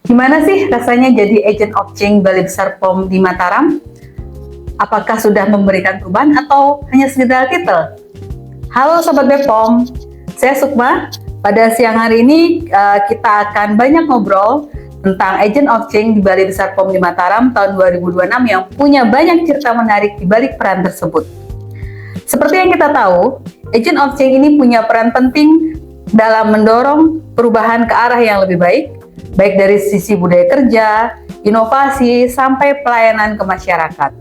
Gimana sih rasanya jadi agent of change Balai Besar POM di Mataram? Apakah sudah memberikan perubahan atau hanya sekedar titel? Halo Sobat BPOM, saya Sukma. Pada siang hari ini kita akan banyak ngobrol tentang agent of change di Balai Besar POM di Mataram tahun 2026 yang punya banyak cerita menarik di balik peran tersebut. Seperti yang kita tahu, agent of change ini punya peran penting dalam mendorong perubahan ke arah yang lebih baik dari sisi budaya kerja, inovasi, sampai pelayanan ke masyarakat.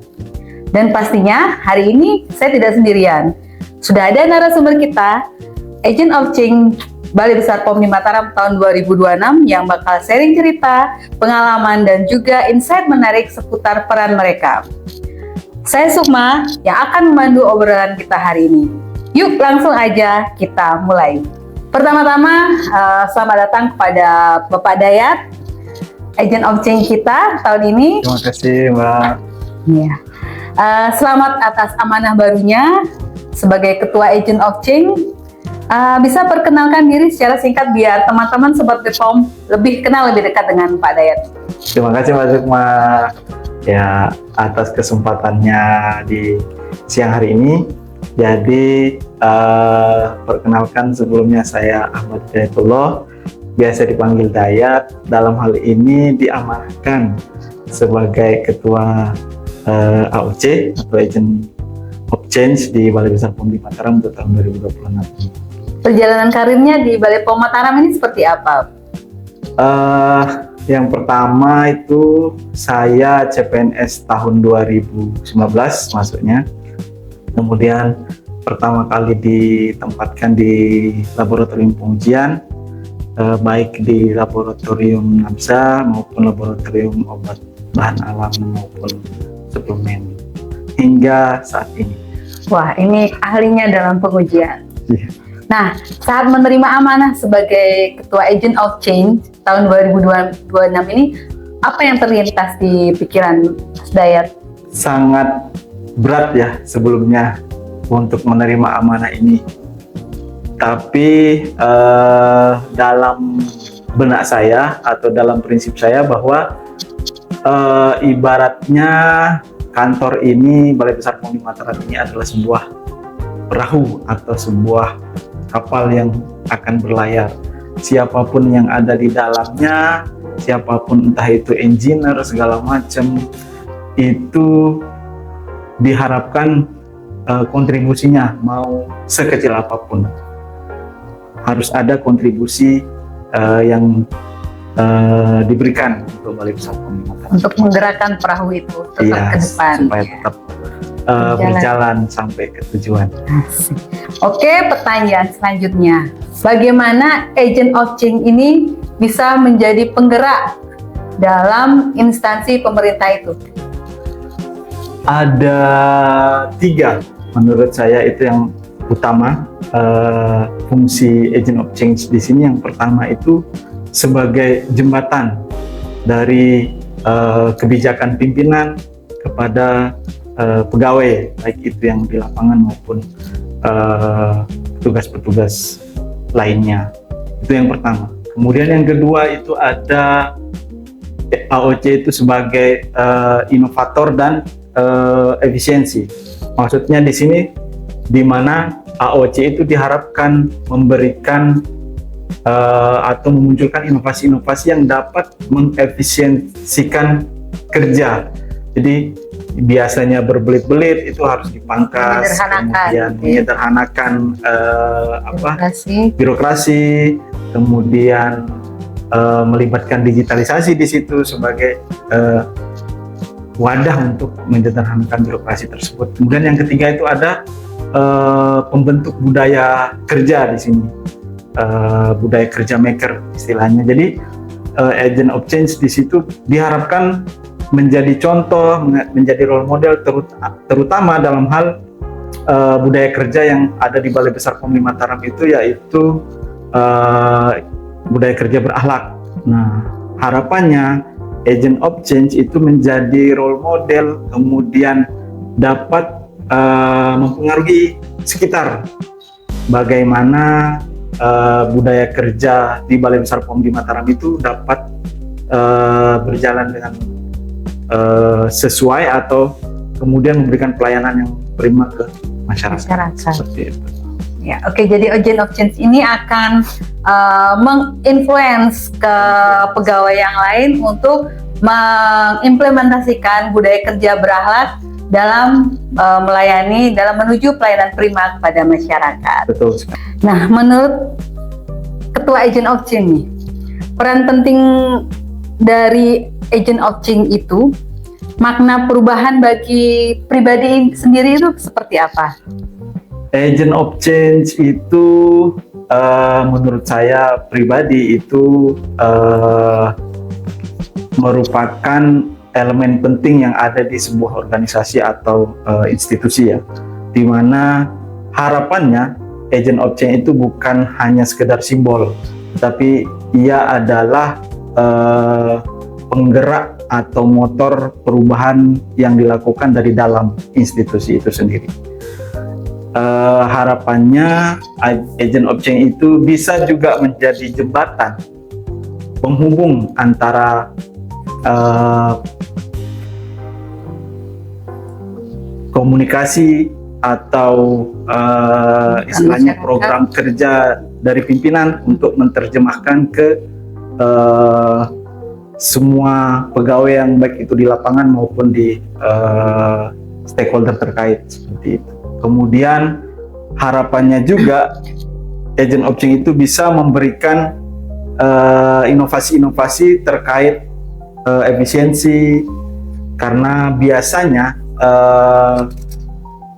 Dan pastinya hari ini saya tidak sendirian. Sudah ada narasumber kita, Agent of Change Balai Besar POM di Mataram tahun 2026 yang bakal sharing cerita, pengalaman, dan juga insight menarik seputar peran mereka. Saya Sukma yang akan memandu obrolan kita hari ini. Yuk langsung aja kita mulai. Pertama-tama, selamat datang kepada Bapak Dayat, Agent of Change kita tahun ini. Terima kasih, Mbak. Ya. Selamat atas amanah barunya sebagai Ketua Agent of Change. Bisa perkenalkan diri secara singkat biar teman-teman Sobat BPOM lebih kenal lebih dekat dengan Pak Dayat. Terima kasih, Mbak Sukma. Ya, atas kesempatannya di siang hari ini. Jadi, perkenalkan sebelumnya saya Ahmad Dayatullah, biasa dipanggil Dayat. Dalam hal ini diamanahkan sebagai Ketua AOC atau Agent of Change di Balai Besar POM di Mataram untuk tahun 2026. Perjalanan karirnya di Balai POM Mataram ini seperti apa? Yang pertama itu saya CPNS tahun 2019 masuknya. Kemudian pertama kali ditempatkan di laboratorium pengujian, baik di laboratorium NABSA maupun laboratorium obat bahan alam maupun suplemen hingga saat ini. Wah, ini ahlinya dalam pengujian. Yeah. Nah, saat menerima amanah sebagai Ketua Agent of Change tahun 2026 ini, apa yang terlintas di pikiran Mas Dayat? Sangat berat ya sebelumnya untuk menerima amanah ini. Tapi dalam benak saya atau dalam prinsip saya bahwa ibaratnya kantor ini, Balai Besar POM di Mataram ini adalah sebuah perahu atau sebuah kapal yang akan berlayar. Siapapun yang ada di dalamnya, siapapun entah itu engineer segala macam, itu diharapkan kontribusinya mau sekecil apapun harus ada kontribusi yang diberikan untuk Balai Besar POM di Mataram untuk menggerakkan perahu itu tetap ke depan supaya tetap berjalan sampai ke tujuan. Oke, pertanyaan selanjutnya, bagaimana Agent of Change ini bisa menjadi penggerak dalam instansi pemerintah itu? Ada 3 menurut saya itu yang utama fungsi Agent of Change di sini. Yang pertama itu sebagai jembatan dari kebijakan pimpinan kepada pegawai, baik itu yang di lapangan maupun petugas-petugas lainnya. Itu yang pertama. Kemudian yang kedua itu ada AOC itu sebagai inovator dan efisiensi. Maksudnya di sini di mana AOC itu diharapkan memberikan atau memunculkan inovasi-inovasi yang dapat mengefisiensikan kerja. Jadi biasanya berbelit-belit itu harus dipangkas, kemudian menyederhanakan birokrasi, kemudian melibatkan digitalisasi di situ sebagai wadah untuk menyederhanakan birokrasi tersebut. Kemudian yang ketiga itu ada pembentuk budaya kerja di sini, budaya kerja maker istilahnya. Jadi Agent of Change di situ diharapkan menjadi contoh, menjadi role model terutama dalam hal budaya kerja yang ada di Balai Besar POM di Mataram itu, yaitu budaya kerja berakhlak. Nah, harapannya Agent of Change itu menjadi role model, kemudian dapat mempengaruhi sekitar bagaimana budaya kerja di Balai Besar POM di Mataram itu dapat berjalan dengan sesuai atau kemudian memberikan pelayanan yang prima ke masyarakat. Seperti itu. Ya, oke. Jadi Agent of Change ini akan menginfluence ke pegawai yang lain untuk mengimplementasikan budaya kerja berakhlak dalam dalam menuju pelayanan prima kepada masyarakat. Betul sekali. Nah, menurut Ketua Agent of Change nih, peran penting dari Agent of Change itu, makna perubahan bagi pribadi sendiri itu seperti apa? Agent of Change itu menurut saya pribadi itu merupakan elemen penting yang ada di sebuah organisasi atau institusi ya, di mana harapannya Agent of Change itu bukan hanya sekedar simbol, tapi ia adalah penggerak atau motor perubahan yang dilakukan dari dalam institusi itu sendiri. Harapannya Agent of Change itu bisa juga menjadi jembatan penghubung antara komunikasi atau istilahnya program kerja dari pimpinan untuk menerjemahkan ke semua pegawai yang baik itu di lapangan maupun di stakeholder terkait seperti itu. Kemudian harapannya juga Agent of Change itu bisa memberikan inovasi-inovasi terkait efisiensi, karena biasanya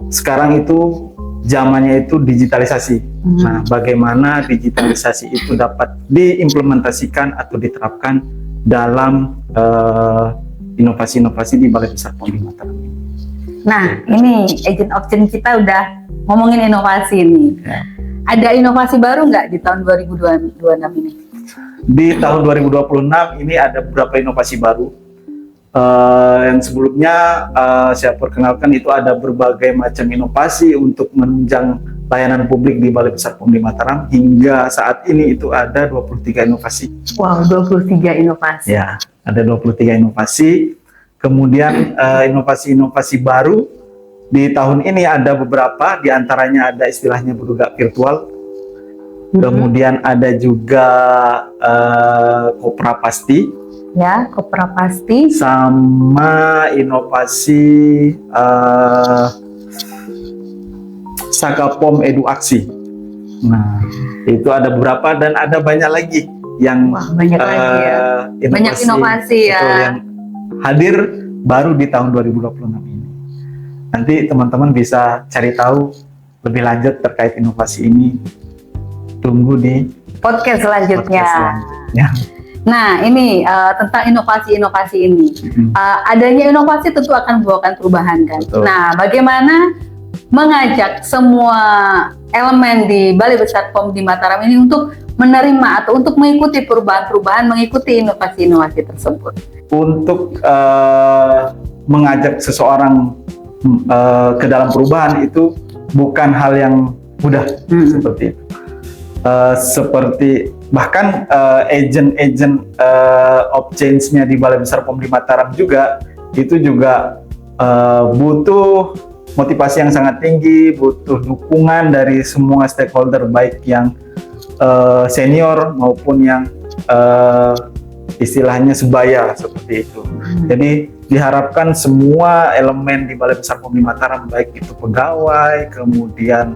sekarang itu zamannya itu digitalisasi. Nah, bagaimana digitalisasi itu dapat diimplementasikan atau diterapkan dalam inovasi-inovasi di Balai Besar POM di Mataram ini. Nah, ini Agent of Change kita udah ngomongin inovasi nih. Ya. Ada inovasi baru nggak di tahun 2026 ini? Di tahun 2026 ini ada beberapa inovasi baru. Yang sebelumnya saya perkenalkan itu ada berbagai macam inovasi untuk menunjang layanan publik di Balai Besar POM di Mataram. Hingga saat ini itu ada 23 inovasi. Wow, 23 inovasi. Ya, ada 23 inovasi. Kemudian inovasi-inovasi baru di tahun ini ada beberapa, di antaranya ada istilahnya Budugak virtual. Kemudian ada juga Kopra Pasti. Ya, Kopra Pasti. Sama inovasi Sagapom Edu Aksi. Nah, itu ada beberapa dan ada banyak lagi yang banyak lagi ya. Banyak inovasi ya. Yang hadir baru di tahun 2026 ini. Nanti teman-teman bisa cari tahu lebih lanjut terkait inovasi ini. Tunggu di podcast selanjutnya. Ya. Nah, ini tentang inovasi-inovasi ini. Adanya inovasi tentu akan membawakan perubahan kan. Betul. Nah, bagaimana mengajak semua elemen di Balai Besar POM di Mataram ini untuk menerima atau untuk mengikuti perubahan-perubahan, mengikuti inovasi-inovasi tersebut? Untuk mengajak seseorang ke dalam perubahan itu bukan hal yang mudah seperti itu. Seperti bahkan agent of change-nya di Balai Besar POM di Mataram juga itu juga butuh motivasi yang sangat tinggi, butuh dukungan dari semua stakeholder baik yang senior maupun yang istilahnya sebaya seperti itu. Jadi diharapkan semua elemen di Balai Besar POM di Mataram, baik itu pegawai, kemudian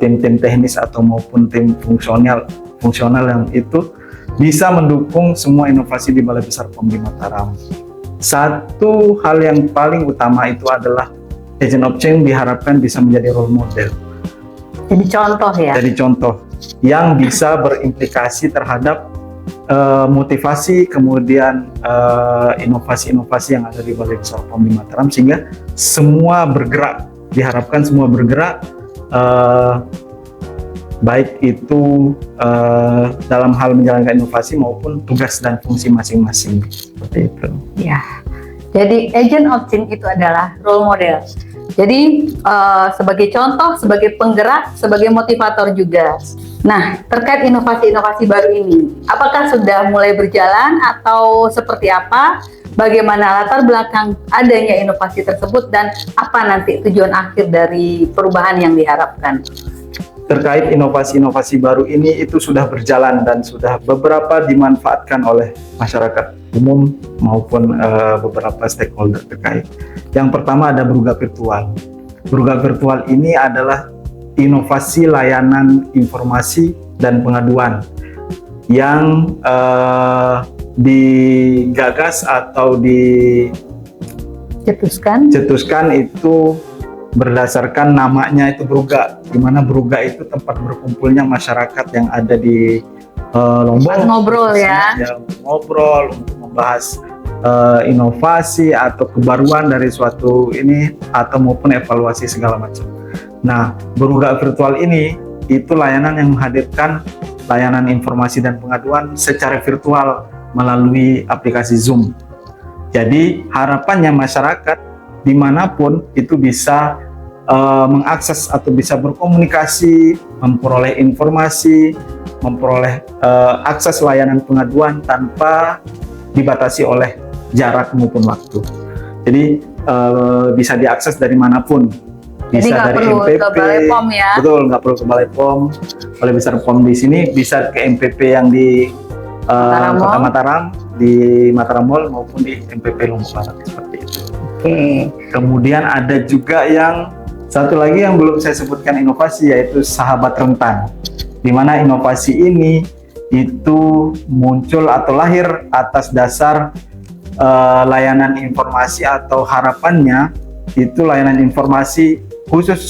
tim-tim teknis atau maupun tim fungsional yang itu bisa mendukung semua inovasi di Balai Besar POM di Mataram. Satu hal yang paling utama itu adalah Agent of Change diharapkan bisa menjadi role model. Jadi contoh ya. Jadi contoh yang bisa berimplikasi terhadap motivasi, kemudian inovasi-inovasi yang ada di Balai Besar POM di Mataram, sehingga semua bergerak, diharapkan semua bergerak, baik itu dalam hal menjalankan inovasi maupun tugas dan fungsi masing-masing, seperti itu. Ya, jadi Agent of Change itu adalah role model. Jadi sebagai contoh, sebagai penggerak, sebagai motivator juga. Nah, terkait inovasi-inovasi baru ini, apakah sudah mulai berjalan atau seperti apa? Bagaimana latar belakang adanya inovasi tersebut dan apa nanti tujuan akhir dari perubahan yang diharapkan? Terkait inovasi-inovasi baru ini itu sudah berjalan dan sudah beberapa dimanfaatkan oleh masyarakat umum maupun beberapa stakeholder terkait. Yang pertama ada Brugga Virtual. Brugga Virtual ini adalah inovasi layanan informasi dan pengaduan yang digagas atau dicetuskan itu berdasarkan namanya itu Brugga, di mana Brugga itu tempat berkumpulnya masyarakat yang ada di Lombok. Ngobrol ya. Ngobrol untuk membahas inovasi atau kebaruan dari suatu ini atau maupun evaluasi segala macam. Nah, Brugga Virtual ini itu layanan yang menghadirkan layanan informasi dan pengaduan secara virtual melalui aplikasi Zoom. Jadi harapannya masyarakat dimanapun itu bisa mengakses atau bisa berkomunikasi, memperoleh informasi, memperoleh akses layanan pengaduan tanpa dibatasi oleh jarak maupun waktu. Jadi bisa diakses dari manapun. Bisa jadi dari perlu MPP, ke Balai POM ya? Betul, nggak perlu ke Balai POM. Balai Besar POM di sini bisa ke MPP yang di Kota Mataram, di Mataram Mall maupun di MPP Lombok Barat seperti itu. Oke. Kemudian ada juga yang satu lagi yang belum saya sebutkan inovasi, yaitu Sahabat Rentan. Di mana inovasi ini itu muncul atau lahir atas dasar layanan informasi atau harapannya itu layanan informasi khusus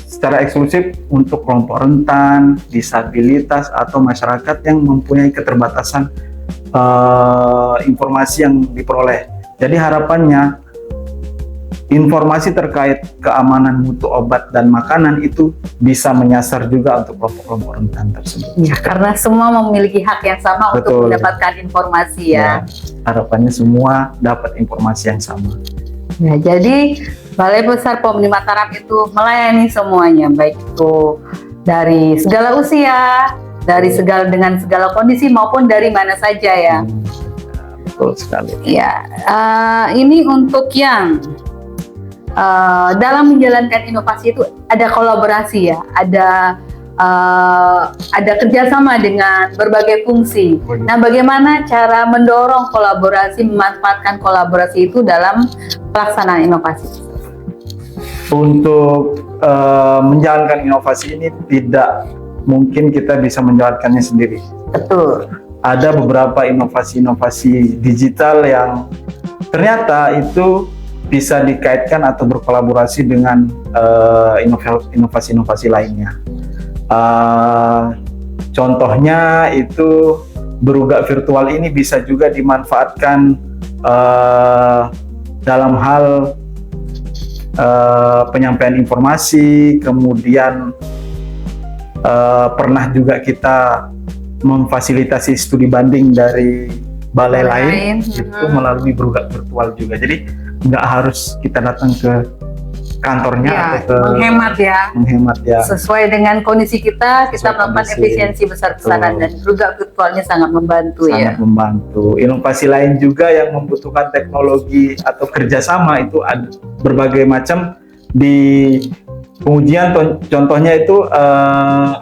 secara eksklusif untuk kelompok rentan, disabilitas, atau masyarakat yang mempunyai keterbatasan informasi yang diperoleh. Jadi harapannya informasi terkait keamanan mutu obat dan makanan itu bisa menyasar juga untuk kelompok-kelompok rentan tersebut. Ya, karena semua memiliki hak yang sama. Betul. Untuk mendapatkan informasi ya. Harapannya semua dapat informasi yang sama. Ya, jadi Balai Besar POM di Mataram itu melayani semuanya, baik itu dari segala usia, dari dengan segala kondisi maupun dari mana saja ya. Betul sekali. Ya, ini untuk yang dalam menjalankan inovasi itu ada kolaborasi ya, ada kerjasama dengan berbagai fungsi. Nah, bagaimana cara mendorong kolaborasi, memanfaatkan kolaborasi itu dalam pelaksanaan inovasi? Untuk menjalankan inovasi ini tidak mungkin kita bisa menjalankannya sendiri. Betul. Ada beberapa inovasi-inovasi digital yang ternyata itu bisa dikaitkan atau berkolaborasi dengan inovasi-inovasi lainnya. Contohnya itu Brugga Virtual ini bisa juga dimanfaatkan dalam hal penyampaian informasi, kemudian pernah juga kita memfasilitasi studi banding dari balai lain itu melalui Brugga Virtual juga. Jadi nggak harus kita datang ke kantornya ya, atau ke menghemat ya. Sesuai dengan kondisi kita melakukan efisiensi besar-besaran dan Brugga Virtualnya sangat membantu ya. Sangat membantu. Inovasi lain juga yang membutuhkan teknologi atau kerjasama itu ada berbagai macam di pengujian. Contohnya itu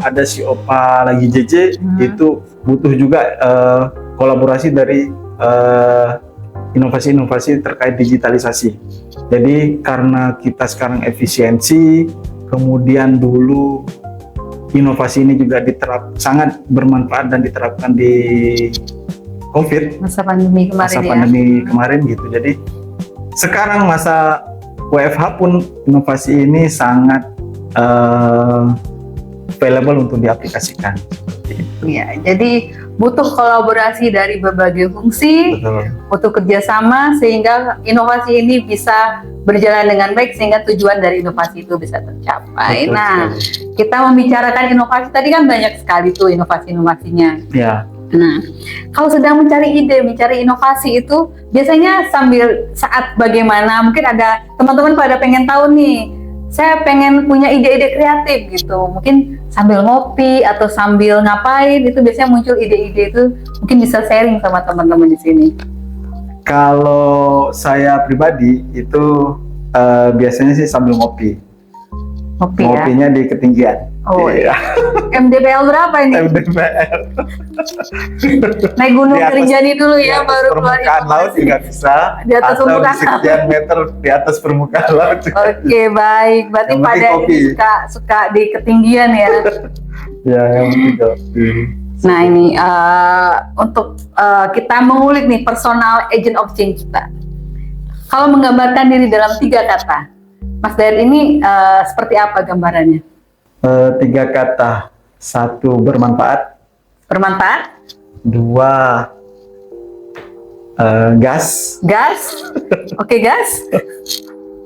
ada si Opa lagi JJ itu butuh juga kolaborasi dari inovasi-inovasi terkait digitalisasi. Jadi karena kita sekarang efisiensi, kemudian dulu inovasi ini juga sangat bermanfaat dan diterapkan di COVID, masa pandemi kemarin, gitu. Jadi sekarang masa WFH pun inovasi ini sangat available untuk diaplikasikan. Ya, jadi butuh kolaborasi dari berbagai fungsi, butuh kerjasama sehingga inovasi ini bisa berjalan dengan baik sehingga tujuan dari inovasi itu bisa tercapai. Nah, kita membicarakan inovasi tadi kan banyak sekali tuh inovasi-inovasinya. Ya. Nah, kalau sedang mencari ide, mencari inovasi itu biasanya sambil saat bagaimana, mungkin ada teman-teman pada pengen tahu nih saya pengen punya ide-ide kreatif gitu. Mungkin sambil ngopi atau sambil ngapain itu biasanya muncul ide-ide itu. Mungkin bisa sharing sama teman-teman di sini. Kalau saya pribadi itu biasanya sih sambil ngopi. Ngopi ya. Ngopinya di ketinggian. Oh iya. MDPL berapa ini? MDPL. Naik gunung Di atas- Rinjani dulu Di ya, atas baru keluar permukaan laut informasi. juga bisa. Di atas atau permukaan di sekian meter di atas permukaan laut juga. Oke, baik. Berarti Yang penting pada kopi. ini suka di ketinggian ya. Ya, yang penting kopi. Nah ini untuk kita mengulik nih personal agent of change kita. Kalau menggambarkan diri dalam 3 kata, Mas Dayat ini seperti apa gambarannya? 3 kata. 1, bermanfaat. Bermanfaat, 2, gas. gas, oke gas,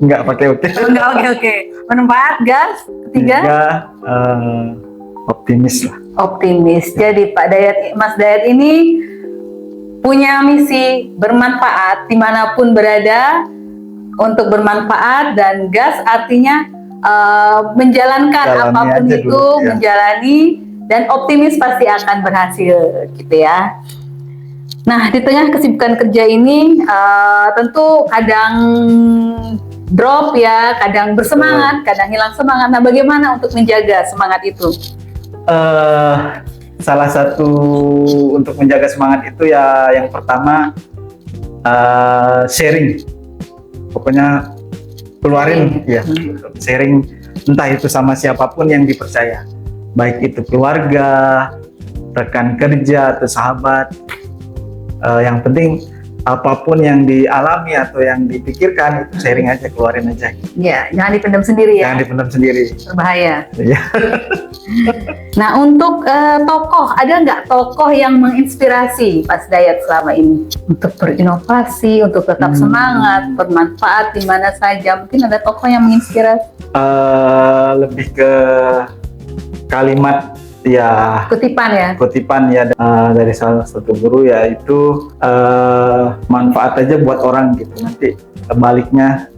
Enggak pakai oke. enggak oke, bermanfaat, gas, 3, 3, optimis lah. optimis. Jadi Mas Dayat ini punya misi bermanfaat dimanapun berada, untuk bermanfaat, dan gas artinya menjalankan Jalani apapun aja itu, dulu, ya. menjalani, dan optimis pasti akan berhasil gitu ya. Nah di tengah kesibukan kerja ini tentu kadang drop ya, kadang bersemangat, kadang hilang semangat. Nah bagaimana untuk menjaga semangat itu? Salah satu untuk menjaga semangat itu ya yang pertama sharing. Pokoknya keluarin ya, sharing entah itu sama siapapun yang dipercaya. Baik itu keluarga, rekan kerja atau sahabat. Yang penting apapun yang dialami atau yang dipikirkan itu sharing aja, keluarin aja. Ya, jangan dipendam sendiri ya. Jangan dipendam sendiri. Berbahaya. Ya. Nah untuk tokoh, ada nggak tokoh yang menginspirasi Mas Dayat selama ini untuk berinovasi, untuk tetap semangat, bermanfaat di mana saja? Mungkin ada tokoh yang menginspirasi. Lebih ke kalimat ya, kutipan ya dari salah satu guru, yaitu manfaat aja buat orang gitu, nanti baliknya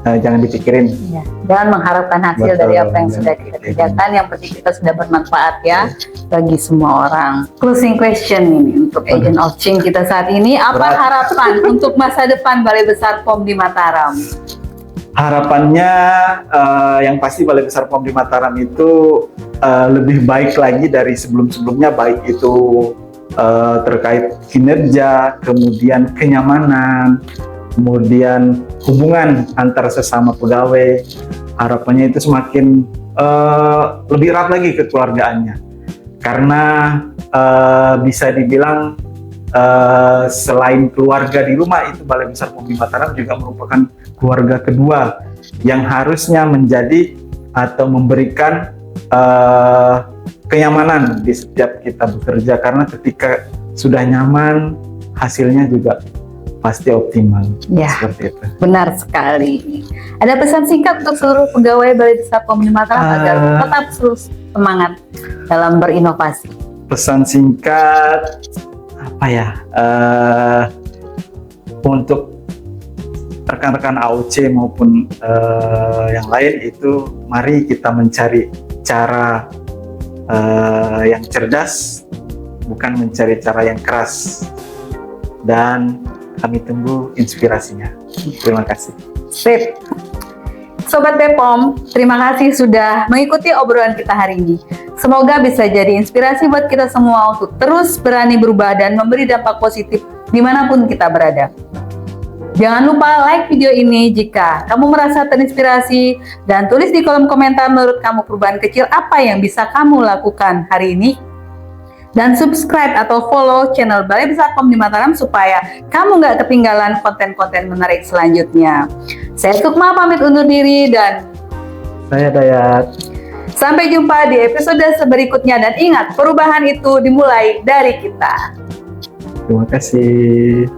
jangan dipikirin. Ya, jangan mengharapkan hasil Betul, dari apa yang sudah kita jangan kerjakan. Yang penting kita sudah bermanfaat ya bagi semua orang. Closing question ini untuk Agent of Change kita saat ini. Apa Berat. harapan untuk masa depan Balai Besar POM di Mataram? Harapannya yang pasti Balai Besar POM di Mataram itu lebih baik lagi dari sebelum-sebelumnya, baik itu terkait kinerja, kemudian kenyamanan, kemudian hubungan antar sesama pegawai. Harapannya itu semakin lebih erat lagi kekeluargaannya, karena bisa dibilang selain keluarga di rumah, itu Balai Besar POM di Mataram juga merupakan keluarga kedua yang harusnya menjadi atau memberikan kenyamanan di setiap kita bekerja, karena ketika sudah nyaman hasilnya juga pasti optimal. Ya, seperti itu. benar sekali. Ada pesan singkat untuk seluruh pegawai Balai Besar POM di Mataram agar tetap terus semangat dalam berinovasi? Pesan singkat apa ya, untuk rekan-rekan AOC maupun yang lain itu, mari kita mencari cara yang cerdas, bukan mencari cara yang keras, dan kami tunggu inspirasinya. Terima kasih. Sip. Sobat Bepom, terima kasih sudah mengikuti obrolan kita hari ini. Semoga bisa jadi inspirasi buat kita semua untuk terus berani berubah dan memberi dampak positif dimanapun kita berada. Jangan lupa like video ini jika kamu merasa terinspirasi, dan tulis di kolom komentar menurut kamu perubahan kecil apa yang bisa kamu lakukan hari ini. Dan subscribe atau follow channel Balai Besar POM di Mataram supaya kamu nggak ketinggalan konten-konten menarik selanjutnya. Saya Sukma pamit undur diri, dan Saya Dayat. sampai jumpa di episode berikutnya. Dan ingat, perubahan itu dimulai dari kita. Terima kasih.